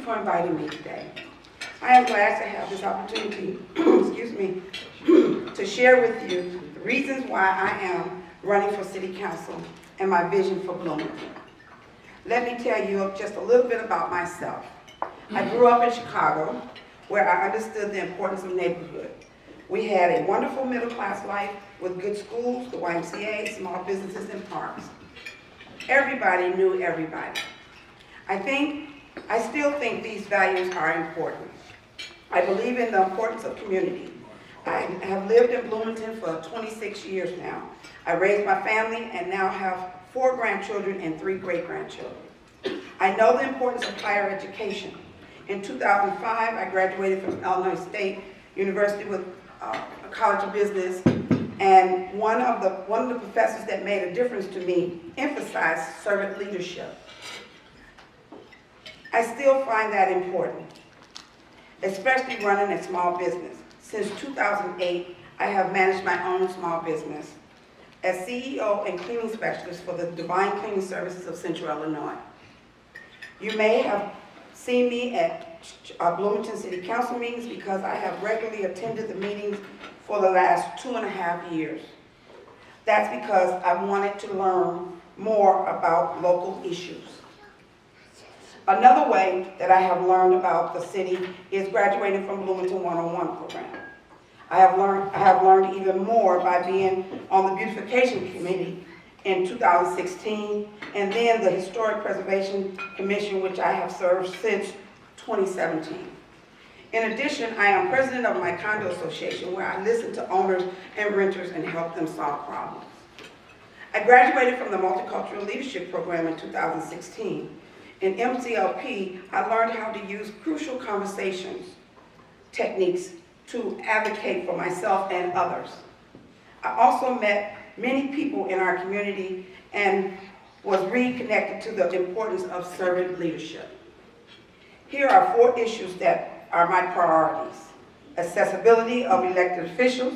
for inviting me today. I am glad to have this opportunity, excuse me, to share with you the reasons why I am running for City Council and my vision for Bloomington. Let me tell you just a little bit about myself. I grew up in Chicago, where I understood the importance of neighborhood. We had a wonderful middle-class life with good schools, the YMCA, small businesses, and parks. Everybody knew everybody. I still think these values are important. I believe in the importance of community. I have lived in Bloomington for 26 years now. I raised my family and now have 4 grandchildren and 3 great-grandchildren. I know the importance of higher education. In 2005, I graduated from Illinois State University with a College of Business, and one of the professors that made a difference to me emphasized servant leadership. I still find that important, especially running a small business. Since 2008, I have managed my own small business as CEO and cleaning specialist for the Divine Cleaning Services of Central Illinois. You may have seen me at Bloomington City Council meetings because I have regularly attended the meetings for the last 2.5 years. That's because I wanted to learn more about local issues. Another way that I have learned about the city is graduating from Bloomington 101 program. I have learned even more by being on the beautification committee in 2016, and then the Historic Preservation Commission, which I have served since 2017. In addition, I am president of my condo association, where I listen to owners and renters and help them solve problems. I graduated from the Multicultural Leadership Program in 2016. In MCLP, I learned how to use crucial conversations techniques to advocate for myself and others. I also met many people in our community and was reconnected to the importance of servant leadership. Here are 4 issues that are my priorities: accessibility of elected officials,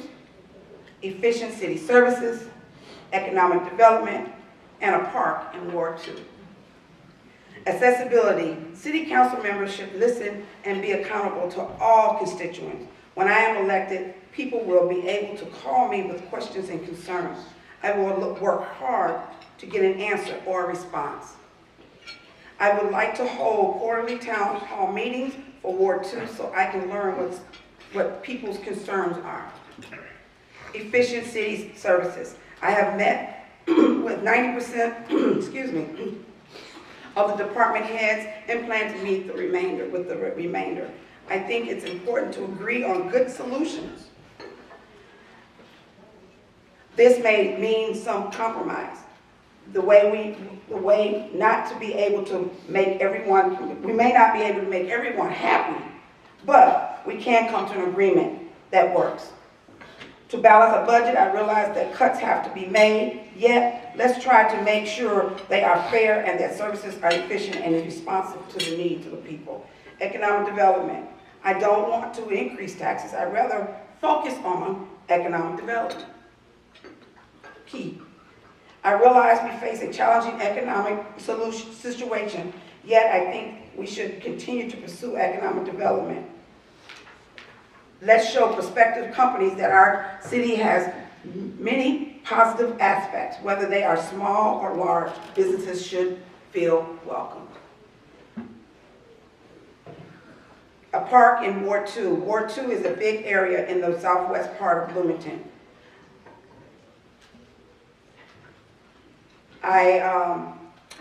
efficient city services, economic development, and a park in Ward 2. Accessibility. City council members should listen and be accountable to all constituents. When I am elected, people will be able to call me with questions and concerns. I will work hard to get an answer or a response. I would like to hold quarterly town hall meetings for Ward 2 so I can learn what people's concerns are. Efficient city services. I have met with 90% excuse me, of the department heads and plan to meet the remainder. I think it's important to agree on good solutions. This may mean some compromise. The way not to be able to make everyone, we may not be able to make everyone happy, but we can come to an agreement that works. To balance a budget, I realize that cuts have to be made, yet let's try to make sure they are fair and that services are efficient and responsive to the needs of the people. Economic development. I don't want to increase taxes. I'd rather focus on economic development. Key. I realize we face a challenging economic situation, yet I think we should continue to pursue economic development. Let's show prospective companies that our city has many positive aspects. Whether they are small or large, businesses should feel welcome. A park in Ward 2. Ward 2 is a big area in the southwest part of Bloomington.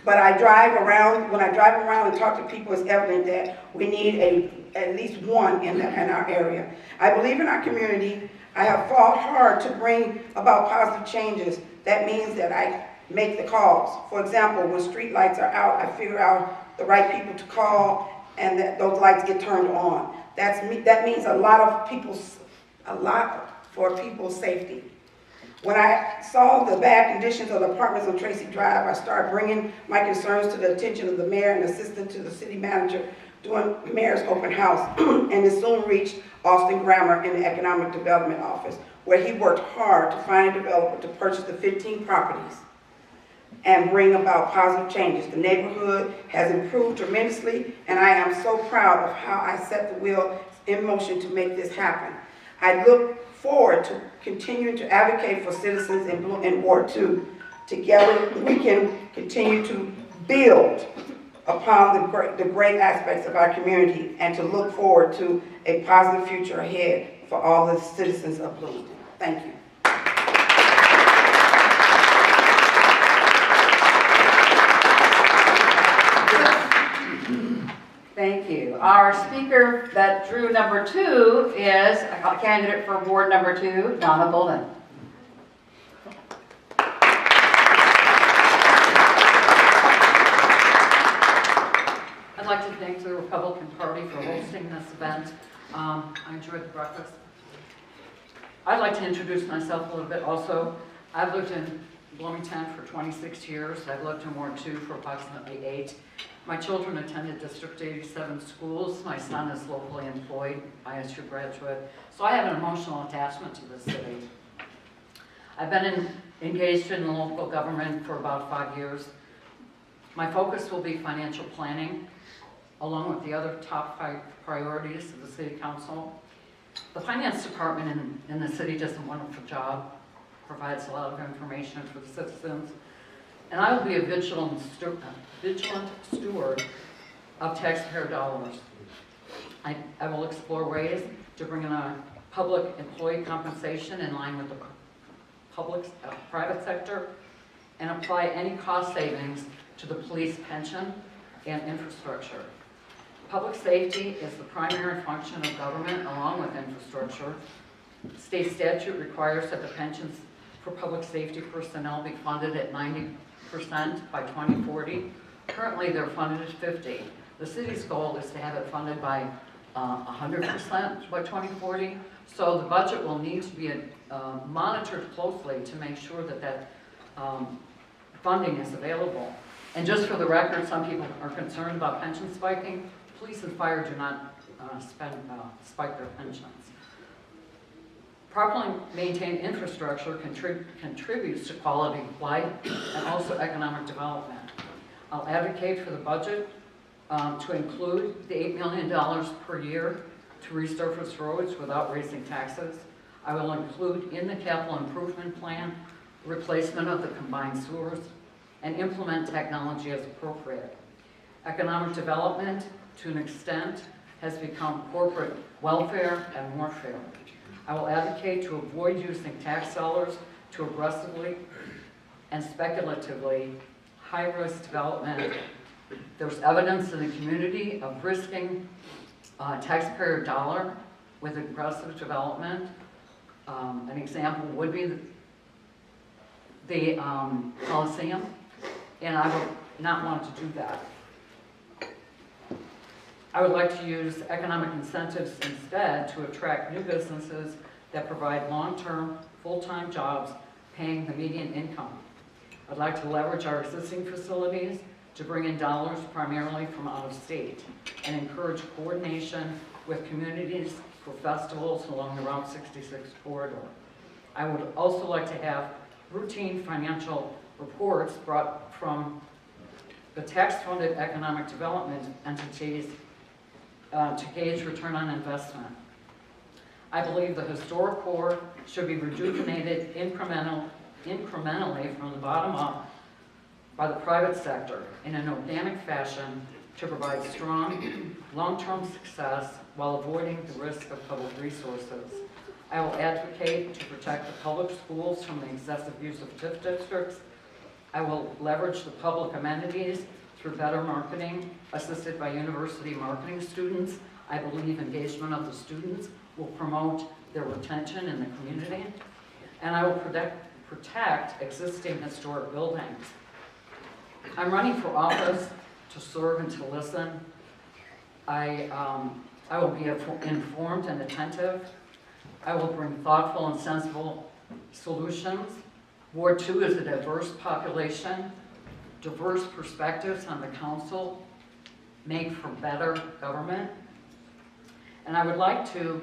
But I drive around, when I drive around and talk to people, it's evident that we need at least one in our area. I believe in our community. I have fought hard to bring about positive changes. That means that I make the calls. For example, when street lights are out, I figure out the right people to call and that those lights get turned on. That means a lot for people's safety. When I saw the bad conditions of the apartments on Tracy Drive, I started bringing my concerns to the attention of the mayor and assistant to the city manager during the mayor's open house, and it soon reached Austin Grammer in the Economic Development Office, where he worked hard to find a developer to purchase the 15 properties and bring about positive changes. The neighborhood has improved tremendously, and I am so proud of how I set the wheel in motion to make this happen. I look forward to continuing to advocate for citizens in Ward 2. Together, we can continue to build upon the great aspects of our community and to look forward to a positive future ahead for all the citizens of Bloomington. Thank you. Thank you. Our speaker that drew number 2 is a candidate for Ward number 2, Donna Bolden. I'd like to thank the Republican Party for hosting this event. I enjoyed the breakfast. I'd like to introduce myself a little bit also. I've lived in Bloomington for 26 years. I've lived in Ward 2 for approximately 8. My children attended District 87 schools. My son is locally employed, ISU graduate. So I have an emotional attachment to this city. I've been engaged in local government for about 5 years. My focus will be financial planning, along with the other top 5 priorities of the City Council. The Finance Department in the city does a wonderful job, provides a lot of information for the citizens, and I will be a vigilant steward of taxpayer dollars. I will explore ways to bring in a public employee compensation in line with the private sector and apply any cost savings to the police pension and infrastructure. Public safety is the primary function of government along with infrastructure. State statute requires that the pensions for public safety personnel be funded at 90% by 2040. Currently, they're funded at 50%. The city's goal is to have it funded by 100% by 2040. So the budget will need to be monitored closely to make sure that funding is available. And just for the record, some people are concerned about pension spiking. Police and fire do not spike their pensions. Properly maintained infrastructure contributes to quality of life and also economic development. I'll advocate for the budget to include the $8 million per year to resurface roads without raising taxes. I will include in the capital improvement plan replacement of the combined sewers and implement technology as appropriate. Economic development, to an extent, has become corporate welfare and warfare. I will advocate to avoid using tax dollars to aggressively and speculatively high-risk development. There's evidence in the community of risking taxpayer dollar with aggressive development. An example would be the Coliseum, and I would not want to do that. I would like to use economic incentives instead to attract new businesses that provide long-term, full-time jobs paying the median income. I'd like to leverage our existing facilities to bring in dollars primarily from out of state and encourage coordination with communities for festivals along the Route 66 corridor. I would also like to have routine financial reports brought from the tax-funded economic development entities to gauge return on investment. I believe the historic core should be rejuvenated incrementally from the bottom up by the private sector in an organic fashion to provide strong long-term success while avoiding the risk of public resources. I will advocate to protect the public schools from the excessive use of TIF districts. I will leverage the public amenities through better marketing, assisted by university marketing students. I believe engagement of the students will promote their retention in the community. And I will protect existing historic buildings. I'm running for office to serve and to listen. I will be informed and attentive. I will bring thoughtful and sensible solutions. Ward 2 is a diverse population. Diverse perspectives on the council make for better government. And I would like to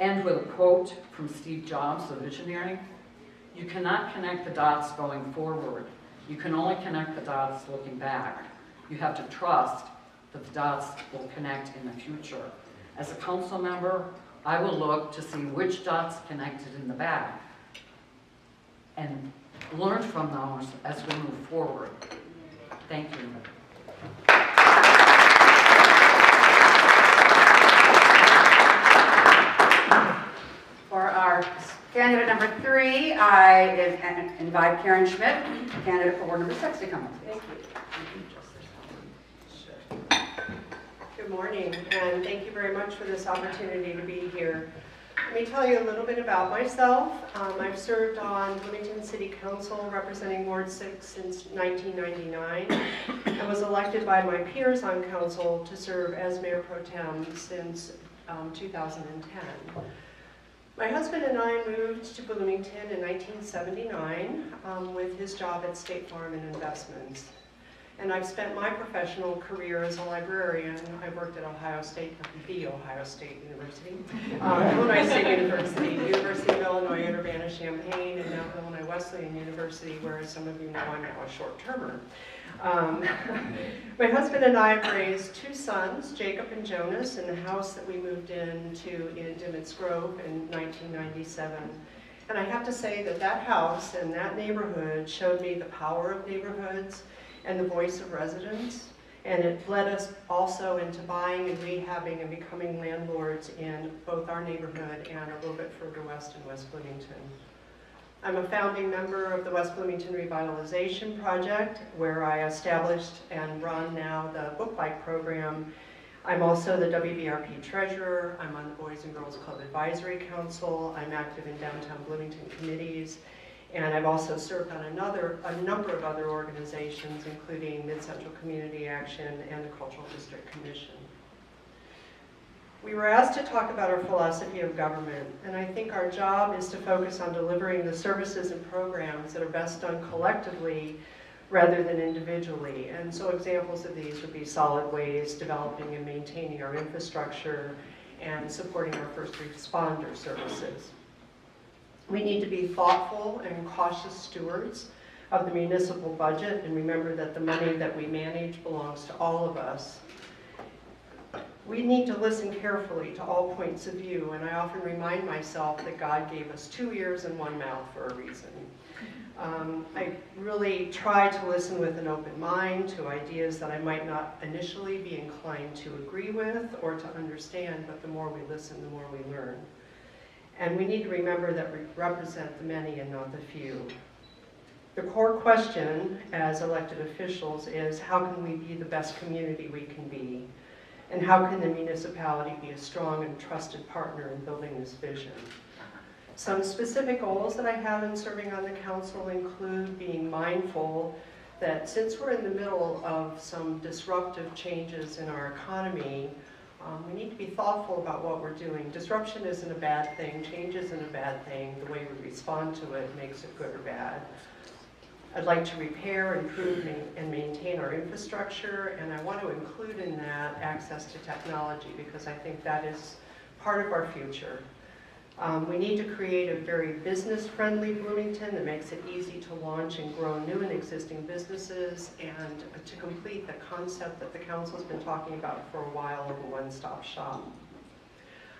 end with a quote from Steve Jobs, the visionary. You cannot connect the dots going forward. You can only connect the dots looking back. You have to trust that the dots will connect in the future. As a council member, I will look to see which dots connected in the back and learn from those as we move forward. Thank you. For our candidate number 3, I invite Karen Schmidt, candidate for Ward number 6, to come up. Thank you. Good morning, and thank you very much for this opportunity to be here. Let me tell you a little bit about myself. I've served on Bloomington City Council representing Ward 6 since 1999 and was elected by my peers on council to serve as Mayor Pro Tem since 2010. My husband and I moved to Bloomington in 1979 with his job at State Farm and Investments. And I've spent my professional career as a librarian. I worked at Ohio State University, Illinois State University, University of Illinois Urbana-Champaign, and now Illinois Wesleyan University, where some of you know I'm now a short-termer. My husband and I have raised 2 sons, Jacob and Jonas, in the house that we moved into in Dimmitt's Grove in 1997. And I have to say that that house and that neighborhood showed me the power of neighborhoods and the voice of residents, and it led us also into buying and rehabbing and becoming landlords in both our neighborhood and a little bit further west in West Bloomington. I'm a founding member of the West Bloomington Revitalization Project, where I established and run now the Book Bike program. I'm also the WBRP treasurer. I'm on the Boys and Girls Club Advisory Council. I'm active in downtown Bloomington committees. And I've also served on a number of other organizations, including Mid-Central Community Action and the Cultural District Commission. We were asked to talk about our philosophy of government, and I think our job is to focus on delivering the services and programs that are best done collectively rather than individually. And so examples of these would be solid waste, developing and maintaining our infrastructure, and supporting our first responder services. We need to be thoughtful and cautious stewards of the municipal budget and remember that the money that we manage belongs to all of us. We need to listen carefully to all points of view, and I often remind myself that God gave us 2 ears and 1 mouth for a reason. I really try to listen with an open mind to ideas that I might not initially be inclined to agree with or to understand, but the more we listen, the more we learn. And we need to remember that we represent the many and not the few. The core question as elected officials is, how can we be the best community we can be? And how can the municipality be a strong and trusted partner in building this vision? Some specific goals that I have in serving on the council include being mindful that since we're in the middle of some disruptive changes in our economy, we need to be thoughtful about what we're doing. Disruption isn't a bad thing, change isn't a bad thing. The way we respond to it makes it good or bad. I'd like to repair, improve, and maintain our infrastructure, and I want to include in that access to technology because I think that is part of our future. We need to create a very business-friendly Bloomington that makes it easy to launch and grow new and existing businesses, and to complete the concept that the council's been talking about for a while of a one-stop shop.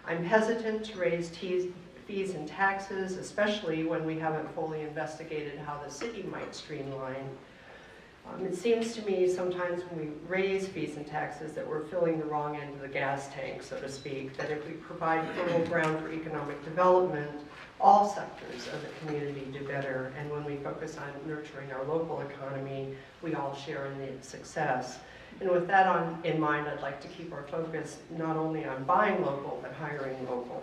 I'm hesitant to raise fees and taxes, especially when we haven't fully investigated how the city might streamline. It seems to me sometimes when we raise fees and taxes that we're filling the wrong end of the gas tank, so to speak, that if we provide fertile ground for economic development, all sectors of the community do better, and when we focus on nurturing our local economy, we all share in the success. And with that in mind, I'd like to keep our focus not only on buying local, but hiring local.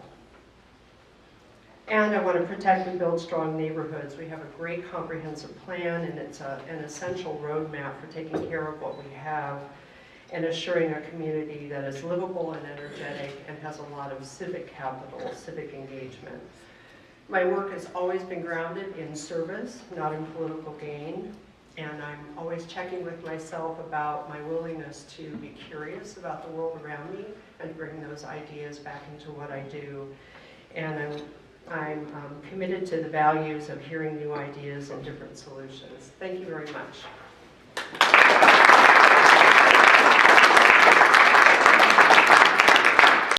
And I want to protect and build strong neighborhoods. We have a great comprehensive plan, and it's an essential roadmap for taking care of what we have and assuring a community that is livable and energetic and has a lot of civic capital, civic engagement. My work has always been grounded in service, not in political gain, and I'm always checking with myself about my willingness to be curious about the world around me and bring those ideas back into what I do. And I'm I'm committed to the values of hearing new ideas and different solutions. Thank you very much.